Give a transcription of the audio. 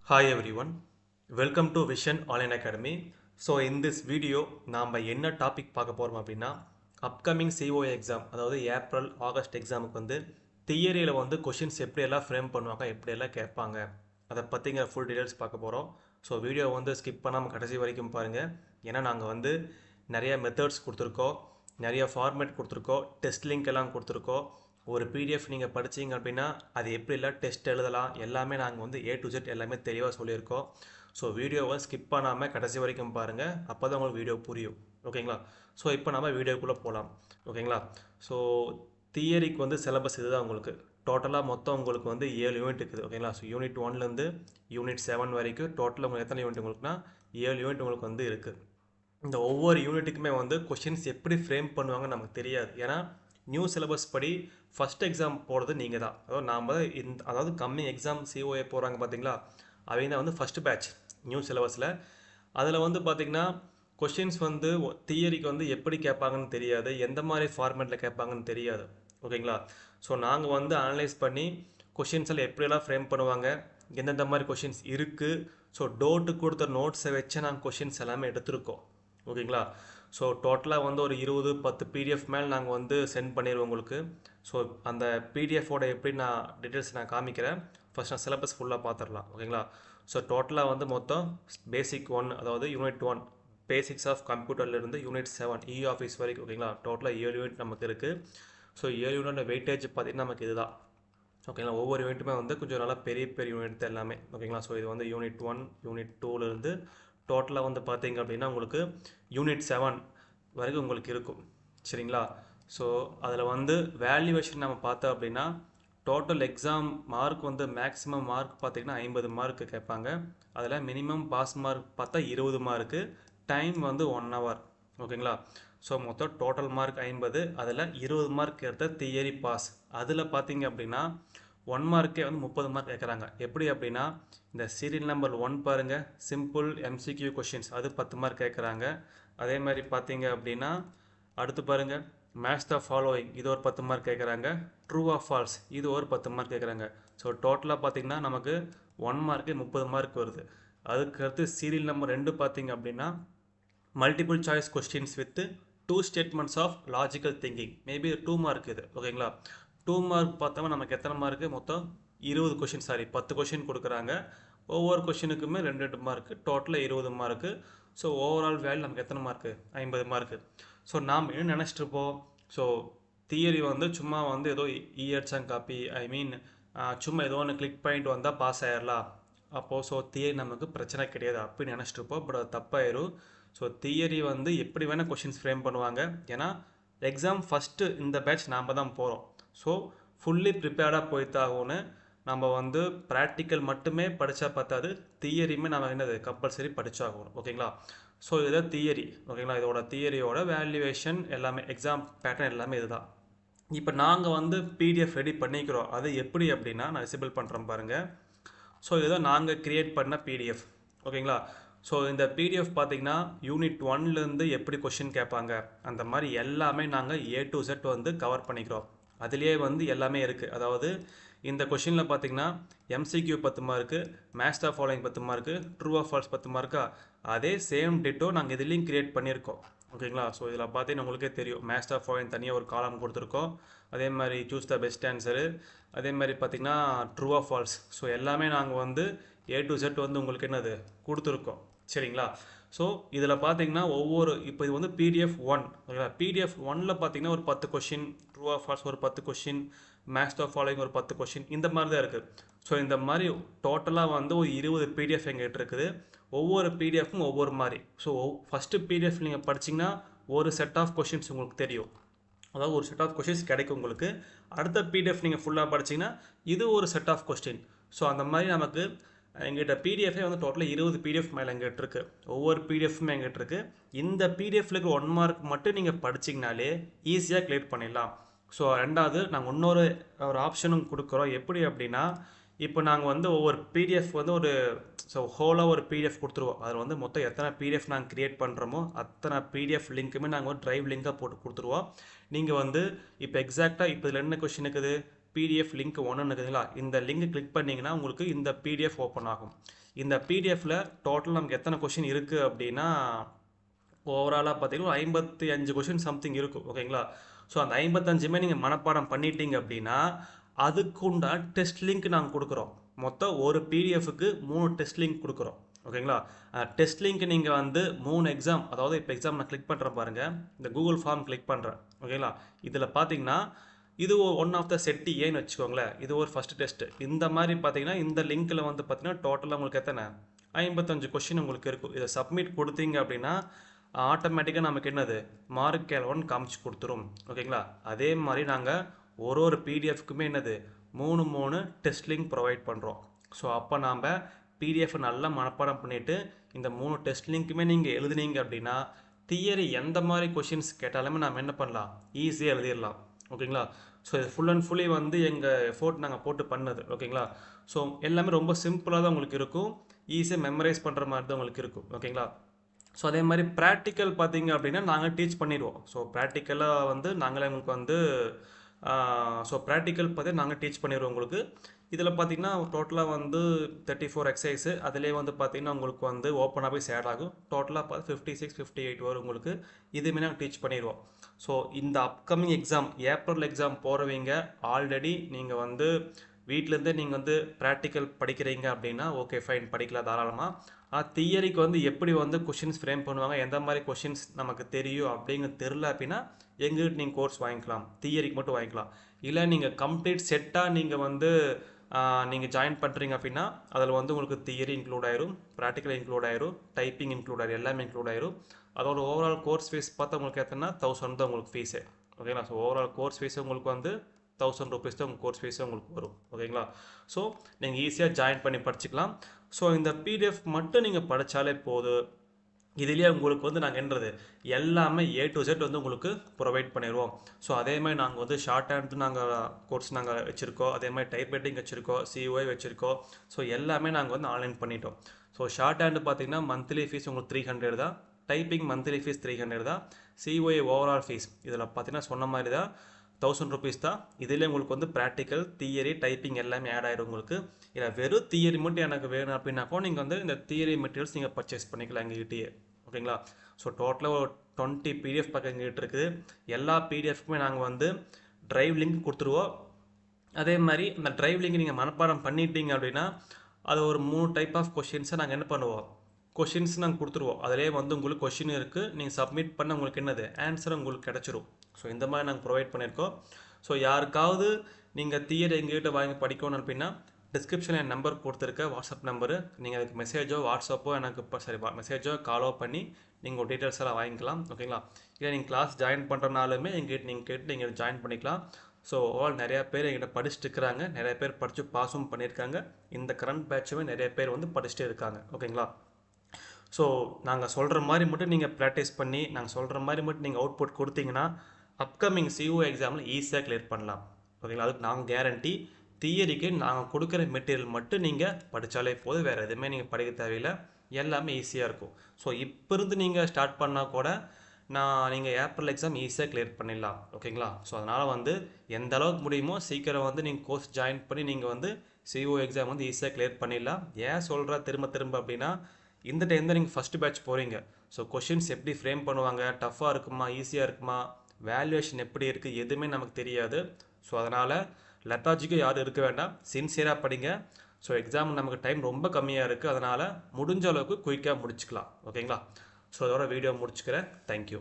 Hi everyone, welcome to Vision Online Academy. So in this video நாம என்ன topic பார்க்க போறோம் அப்படின்னா அப்கமிங் சிஓஏ எக்ஸாம் அதாவது ஏப்ரல் ஆகஸ்ட் எக்ஸாமுக்கு வந்து தியரியில் வந்து கொஷின்ஸ் எப்படியெல்லாம் ஃப்ரேம் பண்ணுவாங்க எப்படியெல்லாம் கேட்பாங்க அதை பற்றிங்கிற ஃபுல் டீடைல்ஸ் பார்க்க போகிறோம். ஸோ வீடியோ வந்து ஸ்கிப் பண்ணாமல் கடைசி வரைக்கும் பாருங்கள். ஏன்னா நாங்கள் வந்து நிறைய மெத்தட்ஸ் கொடுத்துருக்கோம், நிறைய ஃபார்மேட் கொடுத்துருக்கோம், டெஸ்ட் லிங்க் எல்லாம் கொடுத்துருக்கோம். ஒரு பிடிஎஃப் நீங்கள் படிச்சீங்க அப்படின்னா அது எப்படிலாம் டெஸ்ட் எழுதலாம் எல்லாமே நாங்கள் வந்து A to Z எல்லாமே தெளிவாக சொல்லியிருக்கோம். ஸோ வீடியோவை ஸ்கிப் பண்ணாமல் கடைசி வரைக்கும் பாருங்கள், அப்போ தான் உங்களுக்கு வீடியோ புரியும். ஓகேங்களா? ஸோ இப்போ நம்ம வீடியோக்குள்ளே போகலாம். ஓகேங்களா? ஸோ தியரிக்கு வந்து சிலபஸ் இதுதான் உங்களுக்கு. டோட்டலாக மொத்தம் உங்களுக்கு வந்து 7 யூனிட் இருக்குது. ஓகேங்களா? ஸோ யூனிட் 1லேருந்து யூனிட் 7 வரைக்கும் டோட்டலாக உங்களுக்கு எத்தனை யூனிட் உங்களுக்குனா 7 யூனிட் உங்களுக்கு வந்து இருக்குது. இந்த ஒவ்வொரு யூனிட்டுக்குமே வந்து கொஷின்ஸ் எப்படி ஃப்ரேம் பண்ணுவாங்க நமக்கு தெரியாது. ஏன்னா நியூ சிலபஸ் படி ஃபஸ்ட் எக்ஸாம் போகிறது நீங்கள் தான். அதாவது கம்மிங் எக்ஸாம் சிஓஏ போகிறாங்க பார்த்தீங்களா, அவங்க தான் வந்து ஃபஸ்ட்டு பேட்ச் நியூ சிலபஸில். அதில் வந்து பார்த்திங்கன்னா கொஷின்ஸ் வந்து தியரிக்கு வந்து எப்படி கேட்பாங்கன்னு தெரியாது, எந்த மாதிரி ஃபார்மேட்டில் கேட்பாங்கன்னு தெரியாது. ஓகேங்களா? ஸோ நாங்கள் வந்து அனலைஸ் பண்ணி கொஷின்ஸ் எல்லாம் எப்படியெல்லாம் ஃப்ரேம் பண்ணுவாங்க, எந்தெந்த மாதிரி கொஷின்ஸ் இருக்குது, ஸோ டோட்டு கொடுத்த நோட்ஸை வச்சு நாங்கள் கொஷின்ஸ் எல்லாமே எடுத்திருக்கோம். ஓகேங்களா? ஸோ டோட்டலாக வந்து ஒரு 10 பிடிஎஃப் மேலே நாங்கள் வந்து சென்ட் பண்ணிடுவோம் உங்களுக்கு. ஸோ அந்த பிடிஎஃபோட எப்படி நான் டீட்டெயில்ஸ் நான் காமிக்கிறேன். ஃபஸ்ட் நான் சிலபஸ் ஃபுல்லாக பார்த்துடலாம். ஓகேங்களா? ஸோ டோட்டலாக வந்து மொத்தம் பேசிக் 1 அதாவது யூனிட் 1 பேசிக்ஸ் ஆஃப் கம்ப்யூட்டர்லேருந்து யூனிட் 7 இ ஆஃபீஸ் வரைக்கும். ஓகேங்களா? டோட்டலாக 7 யூனிட் நமக்கு இருக்குது. ஸோ 7 யூனிட்டோட வெயிட்டேஜ் பார்த்திங்கன்னா நமக்கு இதுதான். ஓகேங்களா? ஒவ்வொரு யூனிட்டுமே வந்து கொஞ்சம் நல்லா பெரிய பெரிய யூனிட் தான் எல்லாமே. ஓகேங்களா? ஸோ இது வந்து யூனிட் 1 யூனிட் 2லேருந்து டோட்டலாக வந்து பார்த்தீங்க அப்படின்னா உங்களுக்கு யூனிட் 7 வரைக்கும் உங்களுக்கு இருக்கும். சரிங்களா? ஸோ அதில் வந்து வேல்யூவேஷன் நம்ம பார்த்தோம் அப்படின்னா டோட்டல் எக்ஸாம் மார்க் வந்து மேக்ஸிமம் மார்க் பார்த்திங்கன்னா 50 மார்க்கு கேட்பாங்க. அதில் மினிமம் பாஸ் மார்க் பார்த்தா 20 மார்க்கு, டைம் வந்து 1 hour. ஓகேங்களா? ஸோ மொத்தம் டோட்டல் மார்க் 50, அதில் 20 மார்க் எடுத்த தியரி பாஸ். அதில் பார்த்தீங்க அப்படின்னா 1 மார்க்கே வந்து 30 மார்க் கேட்குறாங்க. எப்படி அப்படின்னா இந்த சீரியல் நம்பர் 1 பாருங்கள், சிம்பிள் MCQ கொஷின்ஸ் அது 10 மார்க் கேட்குறாங்க. அதே மாதிரி பார்த்தீங்க அப்படின்னா அடுத்து பாருங்கள் மேட்ச் த ஃபாலோயிங், இது ஒரு 10 மார்க் கேட்குறாங்க. ட்ரூ ஆர் ஃபால்ஸ் இது ஒரு 10 மார்க் கேட்குறாங்க. ஸோ டோட்டலாக பார்த்தீங்கன்னா நமக்கு 1 மார்க்கு 30 மார்க் வருது. அதுக்கடுத்து சீரியல் நம்பர் 2 பார்த்தீங்க அப்படின்னா multiple choice questions with 2 statements of logical thinking, maybe 2 mark இது. ஓகேங்களா? 2 மார்க் பார்த்தோம்னா நமக்கு எத்தனை மார்க்கு, மொத்தம் 20 கொஷின், 10 கொஷின் கொடுக்குறாங்க. ஒவ்வொரு கொஷினுக்குமே 2 மார்க்கு, டோட்டலாக 20 மார்க்கு. ஸோ ஓவரால் வேல்யூ நமக்கு எத்தனை மார்க்கு, 50 மார்க்கு. ஸோ நாம் என்ன நினச்சிட்டு இருப்போம், ஸோ தியரி வந்து சும்மா வந்து ஏதோ இஎட்ஸாங் காப்பி, சும்மா ஏதோ ஒன்று கிளிக் பாயிண்ட் வந்தால் பாஸ் ஆயிடலாம். அப்போது ஸோ தியரி நமக்கு பிரச்சனை கிடையாது அப்படின்னு நினச்சிட்டு இருப்போம். பட் அது தப்பாயிரும். ஸோ தியரி வந்து எப்படி வேணால் கொஷின்ஸ் ஃப்ரேம் பண்ணுவாங்க. ஏன்னா எக்ஸாம் ஃபஸ்ட்டு இந்த பேட்ச் நாம் தான் போகிறோம். ஸோ ஃபுல்லி ப்ரிப்பேர்டாக போய்த்தாகணும். நம்ம வந்து ப்ராக்டிக்கல் மட்டுமே படித்தா பார்த்தாது, தியரியுமே நம்ம என்னது கம்பல்சரி படித்தாகணும். ஓகேங்களா? ஸோ இதுதான் தியரி. ஓகேங்களா? இதோட தியரியோட வேல்யூவேஷன் எல்லாமே எக்ஸாம் பேட்டர்ன் எல்லாமே இதுதான். இப்போ நாங்கள் வந்து பிடிஎஃப் ரெடி பண்ணிக்கிறோம். அது எப்படி அப்படின்னா நான் விசிபிள் பண்ணுறேன் பாருங்கள். ஸோ இதுதான் நாங்கள் க்ரியேட் பண்ண பிடிஎஃப். ஓகேங்களா? ஸோ இந்த பிடிஎஃப் பார்த்தீங்கன்னா யூனிட் 1லேருந்து எப்படி கொஷின் கேட்பாங்க அந்த மாதிரி எல்லாமே நாங்கள் A to Z வந்து கவர் பண்ணிக்கிறோம். அதுலேயே வந்து எல்லாமே இருக்குது. அதாவது இந்த கொஷினில் பார்த்தீங்கன்னா MCQ 10 mark, match the following 10 mark, true or false 10 மார்க்கா, அதே சேம் டிட்டோ நாங்கள் இதுலேயும் க்ரியேட் பண்ணியிருக்கோம். ஓகேங்களா? ஸோ இதில் பார்த்தீங்கன்னா உங்களுக்கே தெரியும், மேட்ச் த ஃபாலோயிங் தனியாக ஒரு காலம் கொடுத்துருக்கோம். அதே மாதிரி சூஸ் த பெஸ்ட் ஆன்சரு, அதே மாதிரி பார்த்தீங்கன்னா ட்ரூ ஆர் ஃபால்ஸ். ஸோ எல்லாமே நாங்கள் வந்து A to Z வந்து உங்களுக்கு என்னது கொடுத்துருக்கோம். சரிங்களா? ஸோ இதில் பார்த்தீங்கன்னா இப்போ இது வந்து PDF 1. ஓகேங்களா? PDF 1ல் பார்த்தீங்கன்னா ஒரு 10 கொஷின், ட்ரூ ஆர் ஃபால்ஸ் ஒரு 10 கொஷின், மேட்ச் த ஃபாலோயிங் ஒரு 10 கொஷின், இந்த மாதிரி தான் இருக்குது. ஸோ இந்த மாதிரி டோட்டலாக வந்து ஒரு 20 பிடிஎஃப் எங்கிட்ட இருக்குது. ஒவ்வொரு பிடிஎஃப்பும் ஒவ்வொரு மாதிரி. ஸோ ஃபஸ்ட்டு பிடிஎஃப் நீங்கள் படிச்சிங்கன்னா ஒரு செட் ஆஃப் கொஷின்ஸ் உங்களுக்கு தெரியும், அதாவது ஒரு செட் ஆஃப் கொஷின்ஸ் கிடைக்கும் உங்களுக்கு. அடுத்த பிடிஎஃப் நீங்கள் ஃபுல்லாக படிச்சிங்கன்னா இது ஒரு செட் ஆஃப் கொஸ்டின். ஸோ அந்த மாதிரி நமக்கு எங்கிட்ட பிடிஎஃபே வந்து டோட்டலாக 20 பிடிஎஃப் மேலே எங்கிட்ட இருக்குது. ஒவ்வொரு பிடிஎஃப்புமே எங்கிட்ட இருக்குது. இந்த பிடிஎஃப்ல இருக்க 1 மார்க் மட்டும் நீங்கள் படிச்சிங்கனாலே ஈஸியாக கிளியர் பண்ணிடலாம். ஸோ ரெண்டாவது நாங்கள் இன்னொரு ஆப்ஷனும் கொடுக்குறோம். எப்படி அப்படின்னா இப்போ நாங்கள் வந்து ஒவ்வொரு பிடிஎஃப் வந்து ஹோலாக ஒரு பிடிஎஃப் கொடுத்துருவோம். அதில் வந்து மொத்தம் எத்தனை பிடிஎஃப் நாங்கள் க்ரியேட் பண்ணுறோமோ அத்தனை பிடிஎஃப் லிங்க்குமே நாங்கள் ஒரு ட்ரைவ் லிங்காக போட்டு கொடுத்துருவோம். நீங்கள் வந்து இப்போ எக்ஸாக்டாக இப்போ இதில் என்ன கொஷின் இருக்குது, PDF லிங்க் 1 இருக்குதுங்களா, இந்த லிங்க் கிளிக் பண்ணிங்கன்னா உங்களுக்கு இந்த PDF ஓப்பன் ஆகும். இந்த பிடிஎஃப்பில் டோட்டல் நமக்கு எத்தனை கொஷின் இருக்குது அப்படின்னா ஓவராலாக பார்த்தீங்கன்னா 55 கொஷின் சம்திங் இருக்கும். ஓகேங்களா? ஸோ அந்த 55மே நீங்கள் மனப்பாடம் பண்ணிட்டீங்க அப்படின்னா அதுக்குண்டான டெஸ்ட் லிங்க் நாங்கள் கொடுக்குறோம். மொத்தம் ஒரு பிடிஎஃப்க்கு 3 டெஸ்ட் லிங்க் கொடுக்குறோம். ஓகேங்களா? டெஸ்ட் லிங்க் நீங்கள் வந்து 3 எக்ஸாம், அதாவது இப்போ எக்ஸாம் நான் கிளிக் பண்ணுறேன் பாருங்கள், இந்த கூகுள் ஃபார்ம் கிளிக் பண்ணுறேன். ஓகேங்களா? இதில் பார்த்தீங்கன்னா இது ஒன் ஆஃப் த செட் ஏன்னு வச்சுக்கோங்களேன். இது ஒரு ஃபஸ்ட் டெஸ்ட்டு. இந்த மாதிரி பார்த்தீங்கன்னா இந்த லிங்க்கில் வந்து பார்த்தீங்கன்னா டோட்டலாக உங்களுக்கு எத்தனை 55 கொஷின் உங்களுக்கு இருக்கும். இதை சப்மிட் கொடுத்தீங்க அப்படின்னா ஆட்டோமேட்டிக்காக நமக்கு என்னது மார்க் எவ்வளோன்னு காமிச்சு கொடுத்துரும். ஓகேங்களா? அதே மாதிரி நாங்கள் ஒரு பிடிஎஃப்க்குமே என்னது 3 டெஸ்ட் லிங்க் ப்ரொவைட் பண்ணுறோம். ஸோ அப்போ நாம் பிடிஎஃப் நல்லா மனப்பாடம் பண்ணிவிட்டு இந்த 3 டெஸ்ட் லிங்க்குமே நீங்கள் எழுதுனீங்க அப்படின்னா தியரி எந்த மாதிரி கொஷின்ஸ் கேட்டாலுமே நாம் என்ன பண்ணலாம், ஈஸியாக எழுதிடலாம். ஓகேங்களா? ஸோ இது ஃபுல் அண்ட் ஃபுல்லி வந்து எங்கள் எஃபோர்ட் நாங்கள் போட்டு பண்ணது. ஓகேங்களா? ஸோ எல்லாமே ரொம்ப சிம்பிளாக தான் உங்களுக்கு இருக்கும், ஈஸியாக மெமரைஸ் பண்ணுற மாதிரி தான் உங்களுக்கு இருக்கும். ஓகேங்களா? ஸோ அதே மாதிரி ப்ராக்டிக்கல் பார்த்தீங்க அப்படின்னா நாங்கள் டீச் பண்ணிடுவோம். ஸோ ப்ராக்டிக்கலாக வந்து நாங்களே உங்களுக்கு வந்து ஸோ ப்ராக்டிக்கல் பார்த்து நாங்கள் டீச் பண்ணிடுவோம் உங்களுக்கு. இதில் பார்த்தீங்கன்னா டோட்டலாக வந்து 34 எக்ஸசைஸு, அதிலே வந்து பார்த்தீங்கன்னா உங்களுக்கு வந்து ஓப்பனாக போய் சேட் ஆகும். டோட்டலாக பார்த்து 56, 58 வரும் உங்களுக்கு. இதுவுமே நாங்கள் டீச் பண்ணிடுவோம். ஸோ இந்த அப்கமிங் எக்ஸாம் ஏப்ரல் எக்ஸாம் போகிறவங்க ஆல்ரெடி நீங்கள் வந்து வீட்டிலேருந்தே நீங்கள் வந்து ப்ராக்டிக்கல் படிக்கிறீங்க அப்படின்னா ஓகே ஃபைன், படிக்கலாம் தாராளமாக. தியரிக்கு வந்து எப்படி வந்து கொஷின்ஸ் ஃப்ரேம் பண்ணுவாங்க, எந்த மாதிரி கொஷின்ஸ் நமக்கு தெரியும் அப்படிங்கிறது தெரில அப்படின்னா எங்ககிட்ட நீங்கள் கோர்ஸ் வாங்கிக்கலாம், தியரிக்கு மட்டும் வாங்கிக்கலாம். இல்லை நீங்கள் கம்ப்ளீட் செட்டாக நீங்கள் வந்து நீங்கள் ஜாயின் பண்ணுறீங்க அப்படின்னா அதில் வந்து உங்களுக்கு தியரி இன்க்ளூட் ஆயிரும், ப்ராக்டிக்கல் இன்க்ளூட் ஆயிரும், டைப்பிங் இன்க்ளூட் ஆயிரும், எல்லாமே இன்க்ளூட் ஆயிரும். அதோட ஓவரால் கோர்ஸ் ஃபீஸ் பார்த்தா உங்களுக்கு எத்தனை 1000 தான் உங்களுக்கு ஃபீஸு. ஓகேங்களா? ஸோ ஓவரால் கோர்ஸ் ஃபீஸ் உங்களுக்கு வந்து 1000 rupees தான் உங்கள் கோர்ஸ் ஃபீஸே உங்களுக்கு வரும். ஓகேங்களா? ஸோ நீங்கள் ஈஸியாக ஜாயின் பண்ணி படிச்சுக்கலாம். ஸோ இந்த பிடிஎஃப் மட்டும் நீங்கள் படித்தாலே போதும். இதுலேயே உங்களுக்கு வந்து நாங்கள் என்னது எல்லாமே A to Z வந்து உங்களுக்கு ப்ரொவைட் பண்ணிடுவோம். ஸோ அதே மாதிரி நாங்கள் வந்து ஷார்ட் ஹேண்ட் நாங்கள் கோர்ஸ் நாங்கள் வச்சுருக்கோம், அதே மாதிரி டைப் ரைட்டிங் வச்சுருக்கோம், COI வச்சுருக்கோம். ஸோ எல்லாமே நாங்கள் வந்து ஆன்லைன் பண்ணிட்டோம். ஸோ ஷார்ட் ஹேண்டு பார்த்தீங்கன்னா மந்த்லி ஃபீஸ் உங்களுக்கு 300 தான், டைப்பிங் மந்த்லி ஃபீஸ் 300 தான், COI ஓவரால் ஃபீஸ் இதில் பார்த்தீங்கன்னா சொன்ன மாதிரி தான் 1000 rupees தான். இதில் உங்களுக்கு வந்து ப்ராக்டிக்கல், தியரி, டைப்பிங் எல்லாமே ஆட் ஆகிடும் உங்களுக்கு. இல்லை வெறும் தியரி மட்டும் எனக்கு வேணும் அப்படின்னாக்கோ நீங்கள் வந்து இந்த தியரி மெட்டீரியல்ஸ் நீங்கள் பர்ச்சேஸ் பண்ணிக்கலாம் எங்ககிட்டயே. ஓகேங்களா? ஸோ டோட்டலாக ஒரு 20 PDF பக்கம் எங்ககிட்ட இருக்குது. எல்லா பிடிஎஃப்க்குமே நாங்கள் வந்து ட்ரைவ் லிங்க் கொடுத்துருவோம். அதே மாதிரி அந்த ட்ரைவ் லிங்க் நீங்கள் மனப்பாடம் பண்ணிட்டீங்க அப்படின்னா அது ஒரு 3 டைப் ஆஃப் கொஷின்ஸை நாங்கள் என்ன பண்ணுவோம், கொஷின்ஸ் நாங்கள் கொடுத்துருவோம். அதிலே வந்து உங்களுக்கு கொஷின் இருக்குது, நீங்கள் சப்மிட் பண்ண உங்களுக்கு என்னது ஆன்சர் உங்களுக்கு கிடச்சிரும். ஸோ இந்த மாதிரி நாங்கள் ப்ரொவைட் பண்ணியிருக்கோம். ஸோ யாருக்காவது நீங்கள் தியரி எங்ககிட்ட வாங்கி படிக்கணும் அப்படின்னா டிஸ்கிரிப்ஷனில் என் நம்பர் கொடுத்துருக்க வாட்ஸ்அப் நம்பரு, நீங்கள் அதுக்கு மெசேஜோ வாட்ஸ்அப்போ எனக்கு இப்போ மெசேஜோ காலோ பண்ணி நீங்கள் ஒரு டீட்டெயில்ஸ் எல்லாம் வாங்கிக்கலாம். ஓகேங்களா? இல்லை நீங்கள் கிளாஸ் ஜாயின் பண்ணுறனாலுமே எங்கிட்ட நீங்கள் கேட்டு நீங்கள் ஜாயின் பண்ணிக்கலாம். ஸோ நிறையா பேர் எங்கிட்ட படிச்சுட்டு இருக்கிறாங்க, நிறைய பேர் படித்து பாஸும் பண்ணியிருக்காங்க. இந்த கரண்ட் பேட்சுமே நிறைய பேர் வந்து படிச்சுட்டு இருக்காங்க. ஓகேங்களா? ஸோ நாங்கள் சொல்கிற மாதிரி மட்டும் நீங்கள் ப்ராக்டிஸ் பண்ணி நாங்கள் சொல்கிற மாதிரி மட்டும் நீங்கள் அவுட்புட் கொடுத்தீங்கன்னா அப்கமிங் COI எக்ஸாமில் ஈஸியாக கிளியர் பண்ணலாம். ஓகேங்களா? அதுக்கு நாங்கள் கேரண்டி. தியரிக்கு நாங்கள் கொடுக்குற மெட்டீரியல் மட்டும் நீங்கள் படித்தாலே போதும், வேறு எதுவுமே நீங்கள் படிக்க தேவையில்லை, எல்லாமே ஈஸியாக இருக்கும். ஸோ இப்போ இருந்து நீங்கள் ஸ்டார்ட் பண்ணால் கூட நீங்கள் ஏப்ரல் எக்ஸாம் ஈஸியாக கிளியர் பண்ணிடலாம். ஓகேங்களா? ஸோ அதனால் வந்து எந்த அளவுக்கு முடியுமோ சீக்கிரம் வந்து நீங்கள் கோர்ஸ் ஜாயின் பண்ணி நீங்கள் வந்து COI எக்ஸாம் வந்து ஈஸியாக கிளியர் பண்ணிடலாம். ஏன் சொல்கிற திரும்ப அப்படின்னா இந்த டைம் தான் நீங்கள் ஃபஸ்ட்டு பேட்ச் போகிறீங்க. ஸோ கொஷின்ஸ் எப்படி ஃப்ரேம் பண்ணுவாங்க, டஃப்பாக இருக்குமா ஈஸியாக இருக்குமா, வேல்யூவேஷன் எப்படி இருக்குது எதுவுமே நமக்கு தெரியாது. ஸோ அதனால் லெத்தாஜிக்கு யாரும் இருக்க வேண்டாம், சின்சியராக படிங்க. ஸோ எக்ஸாம் நமக்கு டைம் ரொம்ப கம்மியாக இருக்குது, அதனால் முடிஞ்ச அளவுக்கு குயிக்காக முடிச்சுக்கலாம். ஓகேங்களா? ஸோ அதோட வீடியோ முடிச்சுக்கிறேன். தேங்க்யூ.